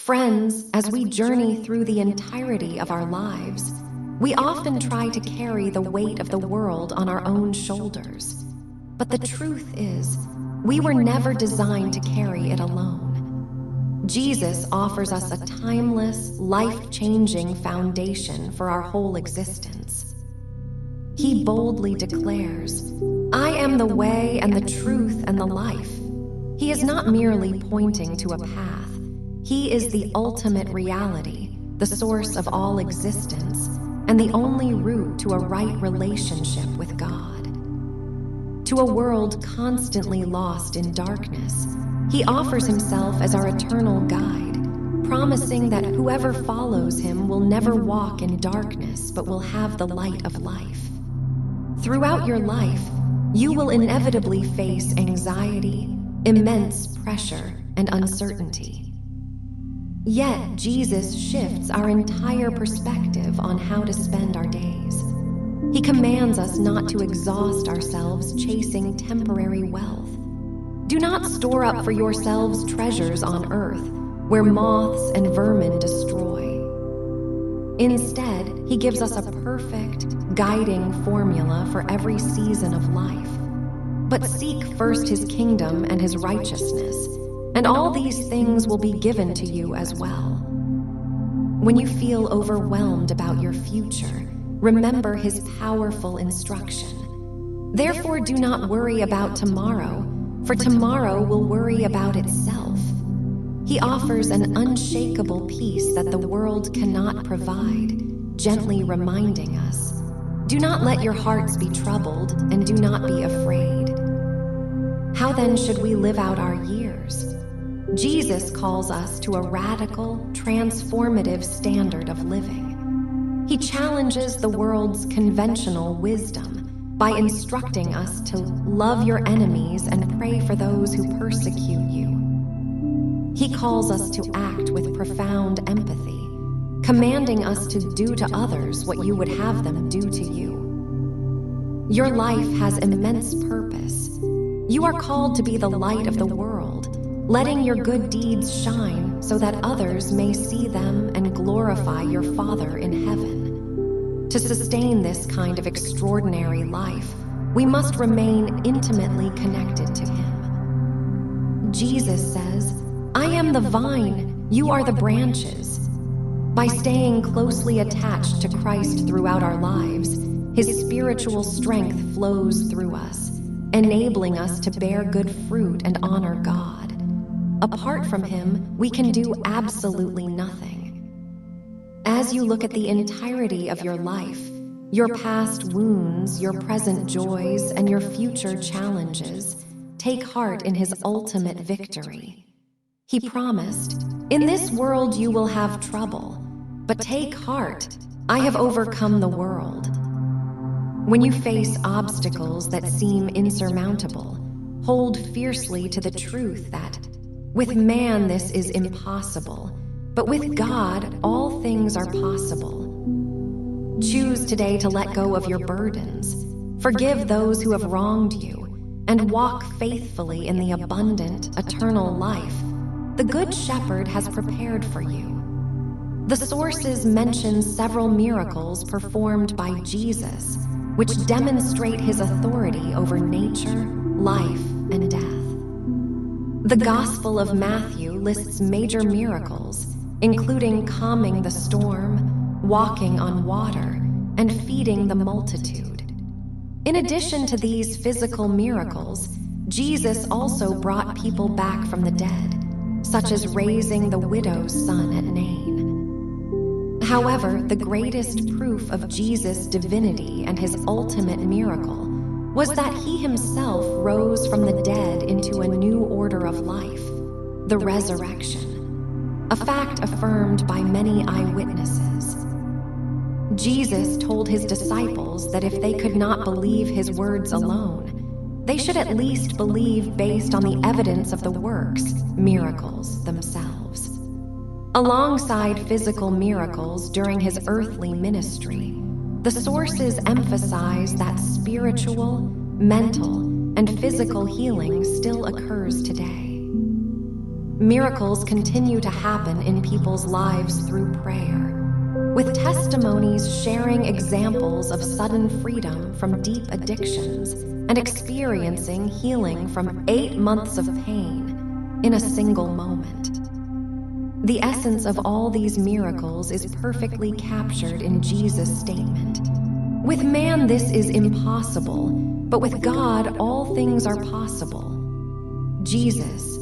Friends, as we journey through the entirety of our lives, we often try to carry the weight of the world on our own shoulders. But the truth is, we were never designed to carry it alone. Jesus offers us a timeless, life-changing foundation for our whole existence. He boldly declares, "I am the way and the truth and the life." He is not merely pointing to a path. He is the ultimate reality, the source of all existence, and the only route to a right relationship with God. To a world constantly lost in darkness, He offers Himself as our eternal guide, promising that whoever follows Him will never walk in darkness but will have the light of life. Throughout your life, you will inevitably face anxiety, immense pressure, and uncertainty. Yet, Jesus shifts our entire perspective on how to spend our days. He commands us not to exhaust ourselves chasing temporary wealth. Do not store up for yourselves treasures on earth, where moths and vermin destroy. Instead, He gives us a perfect, guiding formula for every season of life. But seek first His kingdom and His righteousness, and all these things will be given to you as well. When you feel overwhelmed about your future, remember His powerful instruction. Therefore, do not worry about tomorrow, for tomorrow will worry about itself. He offers an unshakable peace that the world cannot provide, gently reminding us, "Do not let your hearts be troubled, and do not be afraid." How then should we live out our years? Jesus calls us to a radical, transformative standard of living. He challenges the world's conventional wisdom by instructing us to love your enemies and pray for those who persecute you. He calls us to act with profound empathy, commanding us to do to others what you would have them do to you. Your life has immense purpose. You are called to be the light of the world, letting your good deeds shine so that others may see them and glorify your Father in heaven. To sustain this kind of extraordinary life, we must remain intimately connected to Him. Jesus says, "I am the vine, you are the branches." By staying closely attached to Christ throughout our lives, His spiritual strength flows through us, enabling us to bear good fruit and honor God. Apart from Him, we can do absolutely nothing. As you look at the entirety of your life, your past wounds, your present joys, and your future challenges, take heart in His ultimate victory. He promised, "In this world you will have trouble, but take heart, I have overcome the world." When you face obstacles that seem insurmountable, hold fiercely to the truth that, with man this is impossible, but with God all things are possible. Choose today to let go of your burdens, forgive those who have wronged you, and walk faithfully in the abundant, eternal life the Good Shepherd has prepared for you. The sources mention several miracles performed by Jesus, which demonstrate His authority over nature, life, and death. The Gospel of Matthew lists major miracles, including calming the storm, walking on water, and feeding the multitude. In addition to these physical miracles, Jesus also brought people back from the dead, such as raising the widow's son at Nain. However, the greatest proof of Jesus' divinity and His ultimate miracle was that He Himself rose from the dead into a new order of life, the resurrection, a fact affirmed by many eyewitnesses. Jesus told His disciples that if they could not believe His words alone, they should at least believe based on the evidence of the works, miracles themselves. Alongside physical miracles during His earthly ministry, the sources emphasize that spiritual, mental, and physical healing still occurs today. Miracles continue to happen in people's lives through prayer, with testimonies sharing examples of sudden freedom from deep addictions and experiencing healing from 8 months of pain in a single moment. The essence of all these miracles is perfectly captured in Jesus' statement. With man, this is impossible, but with God, all things are possible. Jesus'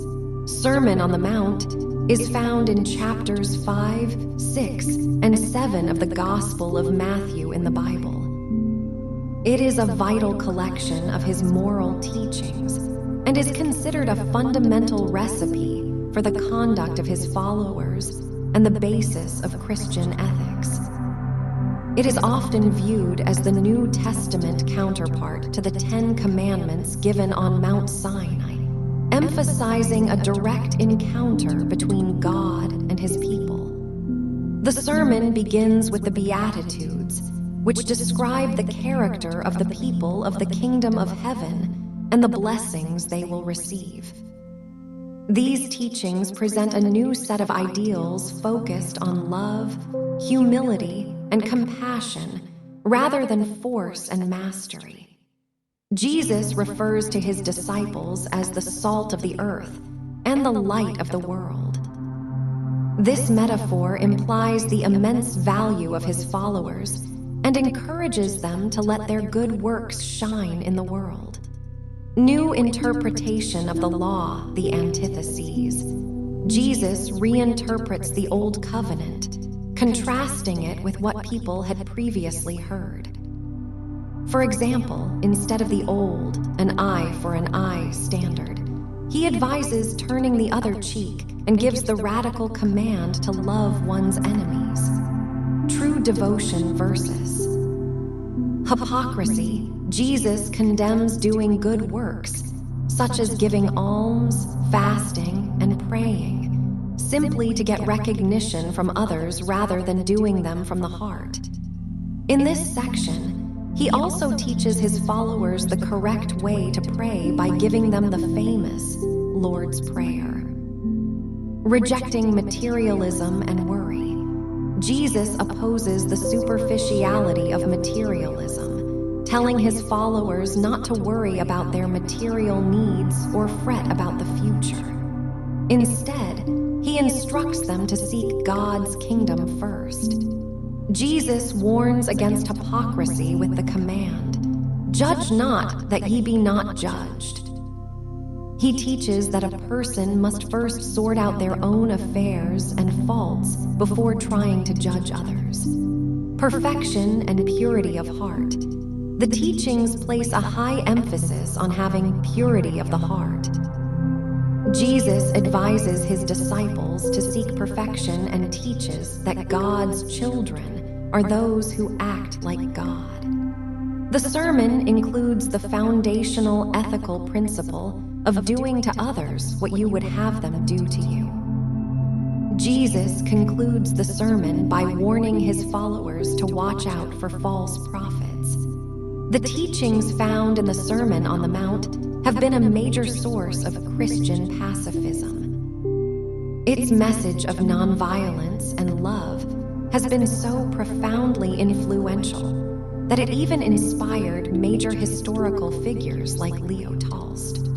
Sermon on the Mount is found in chapters 5, 6, and 7 of the Gospel of Matthew in the Bible. It is a vital collection of his moral teachings and is considered a fundamental recipe for the conduct of his followers and the basis of Christian ethics. It is often viewed as the New Testament counterpart to the 10 Commandments given on Mount Sinai, emphasizing a direct encounter between God and his people. The sermon begins with the Beatitudes, which describe the character of the people of the kingdom of heaven and the blessings they will receive. These teachings present a new set of ideals focused on love, humility, and compassion, rather than force and mastery. Jesus refers to his disciples as the salt of the earth and the light of the world. This metaphor implies the immense value of his followers and encourages them to let their good works shine in the world. New interpretation of the law, the antitheses. Jesus reinterprets the Old Covenant, contrasting it with what people had previously heard. For example, instead of the old, an eye for an eye standard, he advises turning the other cheek and gives the radical command to love one's enemies. True devotion versus hypocrisy. Jesus condemns doing good works, such as giving alms, fasting, and praying, simply to get recognition from others rather than doing them from the heart. In this section, he also teaches his followers the correct way to pray by giving them the famous Lord's Prayer. Rejecting materialism and worry. Jesus opposes the superficiality of materialism, telling his followers not to worry about their material needs or fret about the future. Instead, he instructs them to seek God's kingdom first. Jesus warns against hypocrisy with the command, "Judge not, that ye be not judged." He teaches that a person must first sort out their own affairs and faults before trying to judge others. Perfection and purity of heart. The teachings place a high emphasis on having purity of the heart. Jesus advises his disciples to seek perfection and teaches that God's children are those who act like God. The sermon includes the foundational ethical principle of doing to others what you would have them do to you. Jesus concludes the sermon by warning his followers to watch out for false prophets. The teachings found in the Sermon on the Mount have been a major source of Christian pacifism. Its message of nonviolence and love has been so profoundly influential that it even inspired major historical figures like Leo Tolstoy.